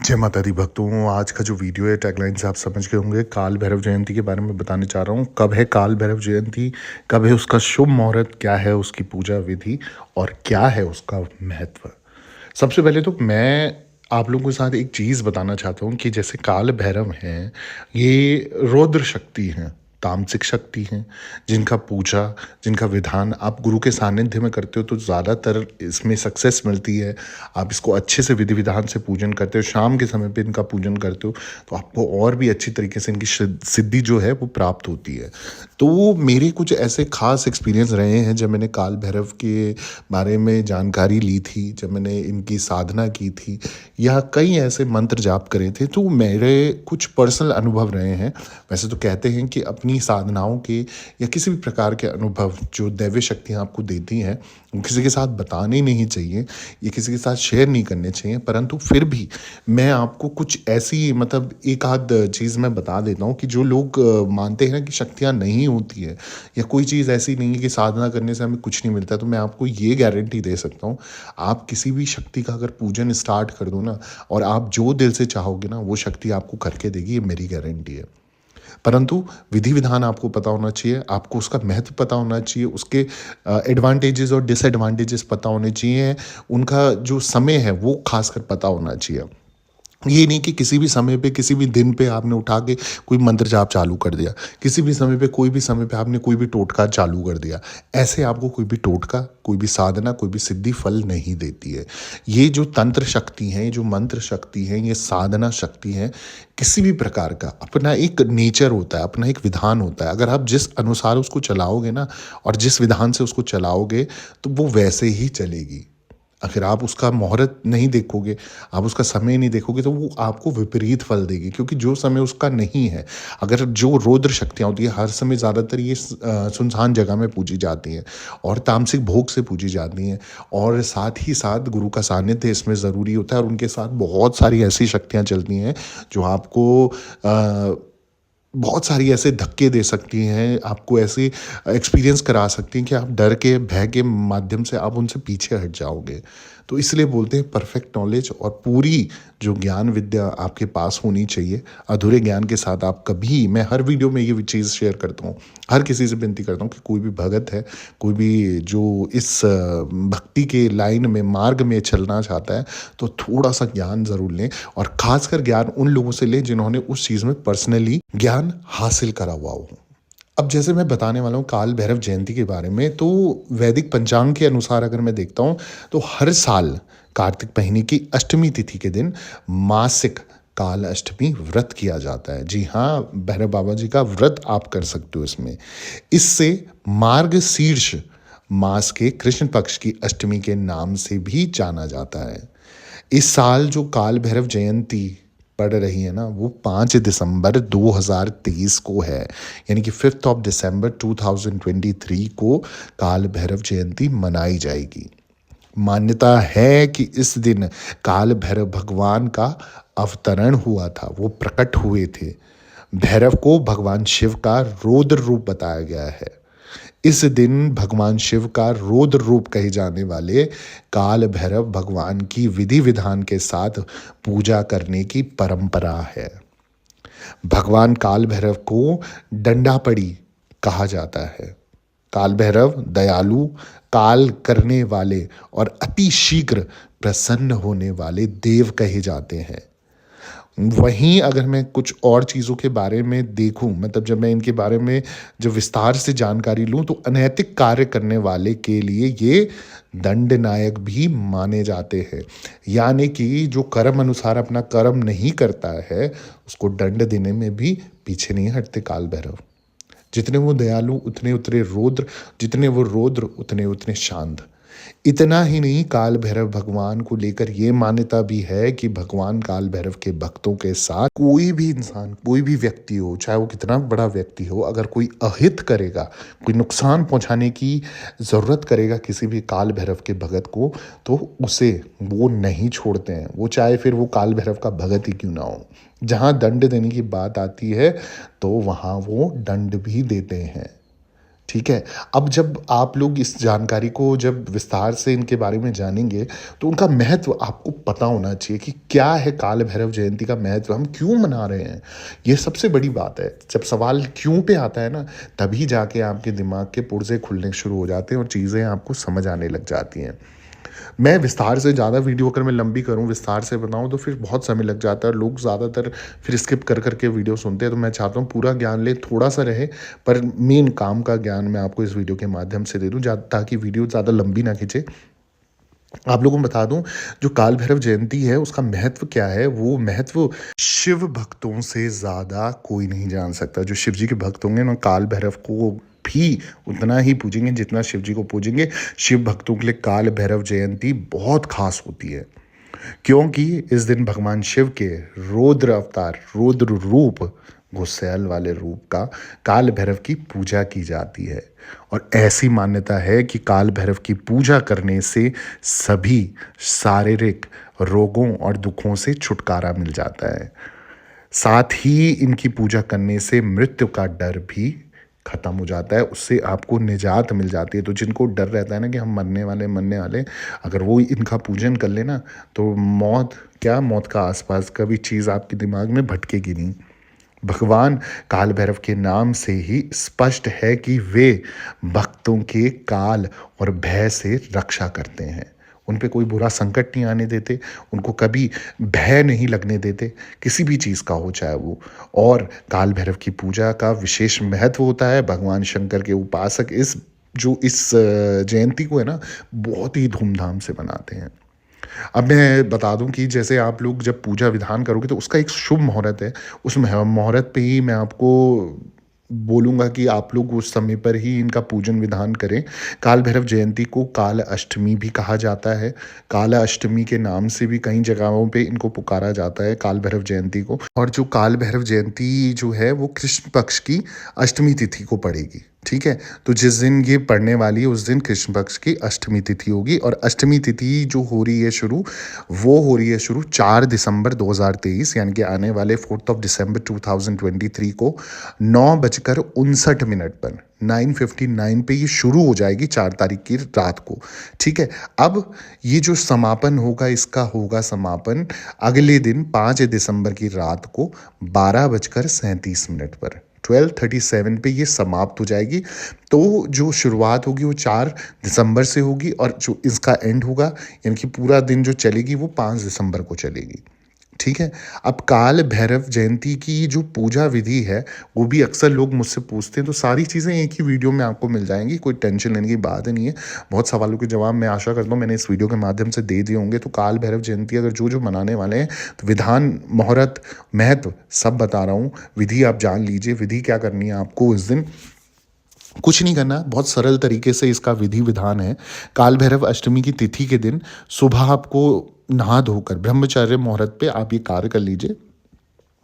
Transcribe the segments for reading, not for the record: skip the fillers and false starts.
जय माता दी भक्तों। आज का जो वीडियो है टैगलाइन से आप समझ गए होंगे। काल भैरव जयंती के बारे में बताने चाह रहा हूँ। कब है काल भैरव जयंती, कब है उसका शुभ मुहूर्त, क्या है उसकी पूजा विधि और क्या है उसका महत्व। सबसे पहले तो मैं आप लोगों के साथ एक चीज़ बताना चाहता हूँ कि जैसे काल भैरव हैं, ये रौद्र शक्ति हैं, तामसिक शक्ति हैं, जिनका पूजा, जिनका विधान आप गुरु के सानिध्य में करते हो तो ज़्यादातर इसमें सक्सेस मिलती है। आप इसको अच्छे से विधि विधान से पूजन करते हो, शाम के समय पे इनका पूजन करते हो तो आपको और भी अच्छी तरीके से इनकी सिद्धि जो है वो प्राप्त होती है। तो मेरे कुछ ऐसे खास एक्सपीरियंस रहे हैं जब मैंने काल भैरव के बारे में जानकारी ली थी, जब मैंने इनकी साधना की थी या कई ऐसे मंत्र जाप करे थे, तो मेरे कुछ पर्सनल अनुभव रहे हैं। वैसे तो कहते हैं कि अपनी साधनाओं के या किसी भी प्रकार के अनुभव जो दैवी शक्तियाँ आपको देती हैं, वो किसी के साथ बताने नहीं चाहिए, ये किसी के साथ शेयर नहीं करने चाहिए। परंतु फिर भी मैं आपको कुछ ऐसी मतलब एक आध चीज़ मैं बता देता हूँ कि जो लोग मानते हैं कि शक्तियाँ नहीं होती है या कोई चीज़ ऐसी नहीं है कि साधना करने से हमें कुछ नहीं मिलता, तो मैं आपको ये गारंटी दे सकता हूँ, आप किसी भी शक्ति का अगर पूजन स्टार्ट कर दो ना और आप जो दिल से चाहोगे ना वो शक्ति आपको करके देगी, ये मेरी गारंटी है। परंतु विधि विधान आपको पता होना चाहिए, आपको उसका महत्व पता होना चाहिए, उसके एडवांटेजेस और डिसएडवांटेजेस पता होने चाहिए, उनका जो समय है वो खासकर पता होना चाहिए। ये नहीं कि किसी भी समय पे किसी भी दिन पे आपने उठा के कोई मंत्र जाप चालू कर दिया, किसी भी समय पे कोई भी समय पे आपने कोई भी टोटका चालू कर दिया। ऐसे आपको कोई भी टोटका, कोई भी साधना, कोई भी सिद्धि फल नहीं देती है। ये जो तंत्र शक्ति हैं, ये जो मंत्र शक्ति हैं, ये साधना शक्ति हैं, किसी भी प्रकार का अपना एक नेचर होता है, अपना एक विधान होता है। अगर आप जिस अनुसार उसको चलाओगे ना और जिस विधान से उसको चलाओगे तो वो वैसे ही चलेगी। अगर आप उसका मुहूर्त नहीं देखोगे, आप उसका समय नहीं देखोगे तो वो आपको विपरीत फल देगी, क्योंकि जो समय उसका नहीं है। अगर जो रौद्र शक्तियाँ होती है हर समय ज़्यादातर ये सुनसान जगह में पूजी जाती हैं और तामसिक भोग से पूजी जाती हैं, और साथ ही साथ गुरु का सानिध्य इसमें ज़रूरी होता है। और उनके साथ बहुत सारी ऐसी शक्तियाँ चलती हैं जो आपको बहुत सारी ऐसे धक्के दे सकती हैं, आपको ऐसे एक्सपीरियंस करा सकती हैं कि आप डर के, भय के माध्यम से आप उनसे पीछे हट जाओगे। तो इसलिए बोलते हैं परफेक्ट नॉलेज और पूरी जो ज्ञान विद्या आपके पास होनी चाहिए। अधूरे ज्ञान के साथ आप कभी, मैं हर वीडियो में ये चीज़ शेयर करता हूँ, हर किसी से विनती करता हूँ कि कोई भी भगत है, कोई भी जो इस भक्ति के लाइन में, मार्ग में चलना चाहता है, तो थोड़ा सा ज्ञान ज़रूर लें और ख़ासकर ज्ञान उन लोगों से लें जिन्होंने उस चीज़ में पर्सनली ज्ञान हासिल करा हुआ हो। अब जैसे मैं बताने वाला हूँ काल भैरव जयंती के बारे में, तो वैदिक पंचांग के अनुसार अगर मैं देखता हूँ तो हर साल कार्तिक महीने की अष्टमी तिथि के दिन मासिक काल अष्टमी व्रत किया जाता है। जी हाँ, भैरव बाबा जी का व्रत आप कर सकते हो इसमें। इससे मार्ग शीर्ष मास के कृष्ण पक्ष की अष्टमी के नाम से भी जाना जाता है। इस साल जो काल भैरव जयंती पड़ रही है ना, वो 5 दिसंबर 2023 को है, यानी कि 5th ऑफ दिसंबर 2023 को काल भैरव जयंती मनाई जाएगी। मान्यता है कि इस दिन काल भैरव भगवान का अवतरण हुआ था, वो प्रकट हुए थे। भैरव को भगवान शिव का रौद्र रूप बताया गया है। इस दिन भगवान शिव का रौद्र रूप कहे जाने वाले काल भैरव भगवान की विधि विधान के साथ पूजा करने की परंपरा है। भगवान काल भैरव को डंडापड़ी कहा जाता है। काल भैरव दयालु, काल करने वाले और अति शीघ्र प्रसन्न होने वाले देव कहे जाते हैं। वहीं अगर मैं कुछ और चीज़ों के बारे में देखूं, मतलब जब मैं इनके बारे में जब विस्तार से जानकारी लूं, तो अनैतिक कार्य करने वाले के लिए ये दंड नायक भी माने जाते हैं। यानी कि जो कर्म अनुसार अपना कर्म नहीं करता है उसको दंड देने में भी पीछे नहीं हटते काल भैरव। जितने वो दयालु उतने उतने रौद्र, जितने वो रौद्र उतने उतने शांत। इतना ही नहीं, काल भैरव भगवान को लेकर ये मान्यता भी है कि भगवान काल भैरव के भक्तों के साथ कोई भी इंसान, कोई भी व्यक्ति हो, चाहे वो कितना बड़ा व्यक्ति हो, अगर कोई अहित करेगा, कोई नुकसान पहुंचाने की ज़रूरत करेगा किसी भी काल भैरव के भगत को, तो उसे वो नहीं छोड़ते हैं। वो चाहे फिर वो काल भैरव का भगत ही क्यों ना हो। जहाँ दंड देने की बात आती है तो वहाँ वो दंड भी देते हैं। ठीक है। अब जब आप लोग इस जानकारी को जब विस्तार से इनके बारे में जानेंगे, तो उनका महत्व आपको पता होना चाहिए कि क्या है काल भैरव जयंती का महत्व, हम क्यों मना रहे हैं। ये सबसे बड़ी बात है। जब सवाल क्यों पे आता है ना, तभी जाके आपके दिमाग के पुर्जे खुलने शुरू हो जाते हैं और चीज़ें आपको समझ आने लग जाती हैं। मैं विस्तार से ज़्यादा वीडियो अगर मैं लंबी करूँ, विस्तार से बताऊँ, तो फिर बहुत समय लग जाता है और लोग ज़्यादातर फिर स्किप कर कर के वीडियो सुनते हैं। तो मैं चाहता हूँ पूरा ज्ञान लें, थोड़ा-सा रहे, पर मेन काम का ज्ञान मैं आपको इस वीडियो के माध्यम से दे दूँ, ताकि वीडियो ज़्यादा लंबी ना खींचे। आप लोगों को बता दूँ, जो काल भैरव जयंती है, उसका महत्व क्या है? वो महत्व शिव भक्तों से ज़्यादा कोई नहीं जान सकता। जो शिव जी के भक्त होंगे ना, काल भैरव को भी उतना ही पूजेंगे जितना शिव जी को पूजेंगे। शिव भक्तों के लिए काल भैरव जयंती बहुत खास होती है, क्योंकि इस दिन भगवान शिव के रौद्र अवतार, रौद्र रूप, गुस्सैल वाले रूप का काल भैरव की पूजा की जाती है। और ऐसी मान्यता है कि काल भैरव की पूजा करने से सभी शारीरिक रोगों और दुखों से छुटकारा मिल जाता है। साथ ही इनकी पूजा करने से मृत्यु का डर भी खत्म हो जाता है, उससे आपको निजात मिल जाती है। तो जिनको डर रहता है ना कि हम मरने वाले, अगर वो इनका पूजन कर लेना, तो मौत क्या, मौत का आसपास का भी चीज़ आपके दिमाग में भटकेगी नहीं। भगवान काल भैरव के नाम से ही स्पष्ट है कि वे भक्तों के काल और भय से रक्षा करते हैं। उन पे कोई बुरा संकट नहीं आने देते, उनको कभी भय नहीं लगने देते, किसी भी चीज़ का हो चाहे वो। और काल भैरव की पूजा का विशेष महत्व होता है। भगवान शंकर के उपासक इस जयंती को है ना, बहुत ही धूमधाम से मनाते हैं। अब मैं बता दूं कि जैसे आप लोग जब पूजा विधान करोगे, तो उसका एक शुभ मुहूर्त है। उस मुहूर्त पे ही मैं आपको बोलूँगा कि आप लोग उस समय पर ही इनका पूजन विधान करें। काल भैरव जयंती को काल अष्टमी भी कहा जाता है। काल अष्टमी के नाम से भी कई जगहों पे इनको पुकारा जाता है, काल भैरव जयंती को। और जो काल भैरव जयंती जो है, वो कृष्ण पक्ष की अष्टमी तिथि को पड़ेगी। ठीक है। तो जिस दिन ये पड़ने वाली है, उस दिन कृष्ण पक्ष की अष्टमी तिथि होगी। और अष्टमी तिथि जो हो रही है शुरू, वो हो रही है शुरू 4 दिसंबर 2023, यानी कि आने वाले 4 दिसंबर 2023 को 9:59 पर 9:59 पे ये शुरू हो जाएगी, 4 तारीख की रात को। ठीक है। अब ये जो समापन होगा, इसका होगा समापन अगले दिन 5 दिसंबर की रात को 12:37 पर, 12:37 पे ये समाप्त हो जाएगी। तो जो शुरुआत होगी वो 4 दिसंबर से होगी, और जो इसका एंड होगा, यानी कि पूरा दिन जो चलेगी, वो 5 दिसंबर को चलेगी। ठीक है। अब काल भैरव जयंती की जो पूजा विधि है, वो भी अक्सर लोग मुझसे पूछते हैं, तो सारी चीज़ें एक ही वीडियो में आपको मिल जाएंगी, कोई टेंशन लेने की बात नहीं है। बहुत सवालों के जवाब मैं आशा करता हूँ मैंने इस वीडियो के माध्यम से दे दिए होंगे। तो काल भैरव जयंती अगर जो जो मनाने वाले हैं, तो विधान, मुहूर्त, महत्व सब बता रहा हूँ। विधि आप जान लीजिए। विधि क्या करनी है आपको इस दिन, कुछ नहीं करना, बहुत सरल तरीके से इसका विधि विधान है। काल भैरव अष्टमी की तिथि के दिन सुबह आपको नहा धोकर ब्रह्मचर्य मुहूर्त पे आप ये कार्य कर लीजिए।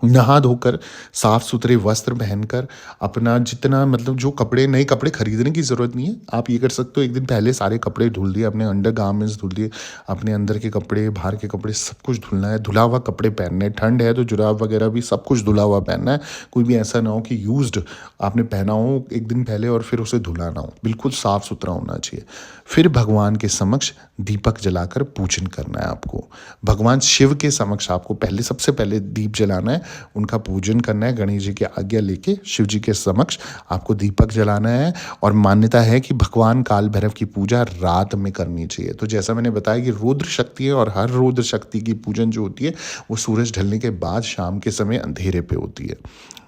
नहा धोकर, साफ सुथरे वस्त्र पहनकर, अपना जितना मतलब जो कपड़े, नए कपड़े खरीदने की ज़रूरत नहीं है। आप ये कर सकते हो, एक दिन पहले सारे कपड़े धुल दिए, अपने अंडर गारमेंट्स धुल दिए, अपने अंदर के कपड़े, बाहर के कपड़े, सब कुछ धुलना है। धुला हुआ कपड़े पहनने हैं। ठंड है तो जुराब वगैरह भी सब कुछ धुला हुआ पहनना है। कोई भी ऐसा ना हो कि यूज्ड आपने पहना हो एक दिन पहले और फिर उसे धुला ना हो। बिल्कुल साफ सुथरा होना चाहिए। फिर भगवान के समक्ष दीपक जलाकर पूजन करना है आपको। भगवान शिव के समक्ष आपको पहले, सबसे पहले दीप जलाना है, उनका पूजन करना है। गणेश जी की आज्ञा लेके शिव जी के समक्ष आपको दीपक जलाना है। और मान्यता है कि भगवान काल भैरव की पूजा रात में करनी चाहिए। तो जैसा मैंने बताया कि रुद्र शक्ति है, और हर रुद्र शक्ति की पूजन जो होती है, वो सूरज ढलने के बाद शाम के समय अंधेरे पे होती है।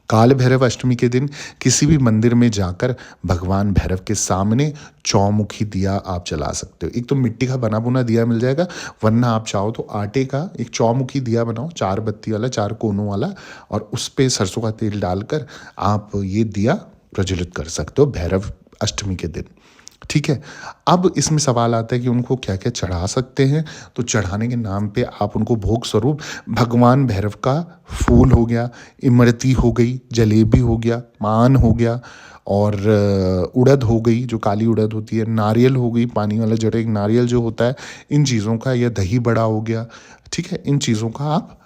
काल भैरव अष्टमी के दिन किसी भी मंदिर में जाकर भगवान भैरव के सामने चौमुखी दिया आप जला सकते हो। एक तो मिट्टी का बना बुना दिया मिल जाएगा, वरना आप चाहो तो आटे का एक चौमुखी दिया बनाओ, 4 बत्ती वाला, 4 कोनों वाला, और उस पे सरसों का तेल डालकर आप ये दिया प्रज्वलित कर सकते हो भैरव अष्टमी के दिन। ठीक है। अब इसमें सवाल आता है कि उनको क्या क्या चढ़ा सकते हैं। तो चढ़ाने के नाम पे आप उनको भोग स्वरूप भगवान भैरव का फूल हो गया, इमरती हो गई, जलेबी हो गया, पान हो गया, और उड़द हो गई, जो काली उड़द होती है, नारियल हो गई, पानी वाला जड़ एक नारियल जो होता है, इन चीज़ों का, या दही बड़ा हो गया। ठीक है। इन चीज़ों का आप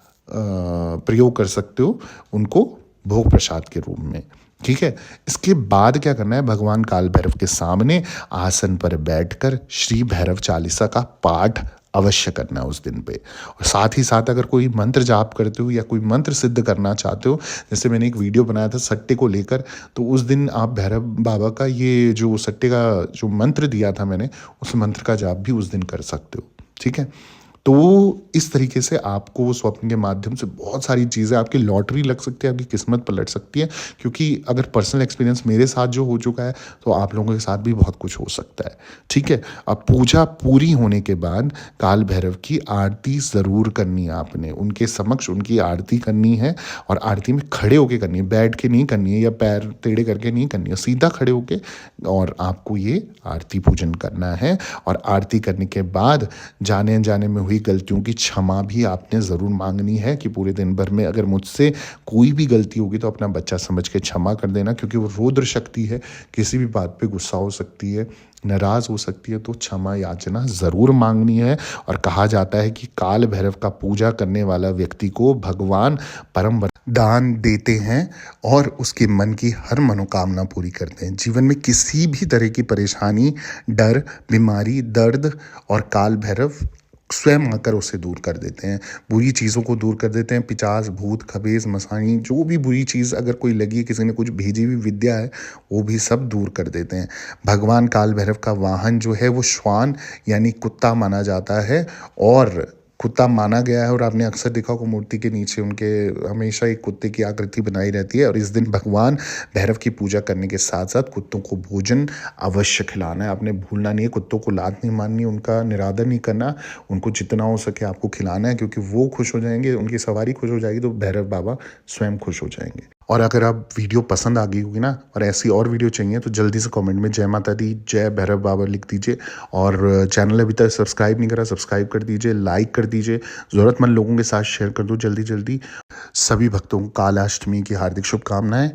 प्रयोग कर सकते हो उनको भोग प्रसाद के रूप में। ठीक है। इसके बाद क्या करना है, भगवान काल भैरव के सामने आसन पर बैठकर श्री भैरव चालीसा का पाठ अवश्य करना है उस दिन पे। और साथ ही साथ अगर कोई मंत्र जाप करते हो या कोई मंत्र सिद्ध करना चाहते हो, जैसे मैंने एक वीडियो बनाया था सट्टे को लेकर, तो उस दिन आप भैरव बाबा का ये जो सट्टे का जो मंत्र दिया था मैंने, उस मंत्र का जाप भी उस दिन कर सकते हो। ठीक है। तो इस तरीके से आपको स्वप्न के माध्यम से बहुत सारी चीज़ें, आपकी लॉटरी लग सकती है, आपकी किस्मत पलट सकती है। क्योंकि अगर पर्सनल एक्सपीरियंस मेरे साथ जो हो चुका है, तो आप लोगों के साथ भी बहुत कुछ हो सकता है। ठीक है। अब पूजा पूरी होने के बाद काल भैरव की आरती ज़रूर करनी है आपने, उनके समक्ष उनकी आरती करनी है। और आरती में खड़े होके करनी है, बैठ के नहीं करनी है या पैर टेढ़े करके नहीं करनी है, सीधा खड़े होके और आपको ये आरती पूजन करना है। और आरती करने के बाद जाने अनजाने में हुई गलतियों की क्षमा भी आपने ज़रूर मांगनी है, कि पूरे दिन भर में अगर मुझसे कोई भी गलती होगी तो अपना बच्चा समझ के क्षमा कर देना, क्योंकि वो रौद्र शक्ति है, किसी भी बात पे गुस्सा हो सकती है, नाराज़ हो सकती है। तो क्षमा याचना ज़रूर मांगनी है। और कहा जाता है कि काल भैरव का पूजा करने वाला व्यक्ति को भगवान परम दान देते हैं और उसके मन की हर मनोकामना पूरी करते हैं। जीवन में किसी भी तरह की परेशानी, डर, बीमारी, दर्द और काल भैरव स्वयं आकर उसे दूर कर देते हैं, बुरी चीज़ों को दूर कर देते हैं। पिशाच, भूत, खबीस, मसानी, जो भी बुरी चीज़ अगर कोई लगी है, किसी ने कुछ भेजी हुई विद्या है, वो भी सब दूर कर देते हैं। भगवान काल भैरव का वाहन जो है वो श्वान यानी कुत्ता माना जाता है, और कुत्ता माना गया है। और आपने अक्सर देखा होगा मूर्ति के नीचे उनके हमेशा एक कुत्ते की आकृति बनाई रहती है। और इस दिन भगवान भैरव की पूजा करने के साथ साथ कुत्तों को भोजन अवश्य खिलाना है, आपने भूलना नहीं है। कुत्तों को लात नहीं मारनी, उनका निरादर नहीं करना, उनको जितना हो सके आपको खिलाना है, क्योंकि वो खुश हो जाएंगे, उनकी सवारी खुश हो जाएगी तो भैरव बाबा स्वयं खुश हो जाएंगे। और अगर आप वीडियो पसंद आ गई होगी ना, और ऐसी और वीडियो चाहिए, तो जल्दी से कमेंट में जय माता दी, जय भैरव बाबा लिख दीजिए। और चैनल अभी तक सब्सक्राइब नहीं करा, सब्सक्राइब कर दीजिए, लाइक कर दीजिए, ज़रूरतमंद लोगों के साथ शेयर कर दो जल्दी जल्दी। सभी भक्तों को कालाष्टमी की हार्दिक शुभकामनाएं।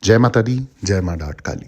जय माता दी, जय माँ डाट काली।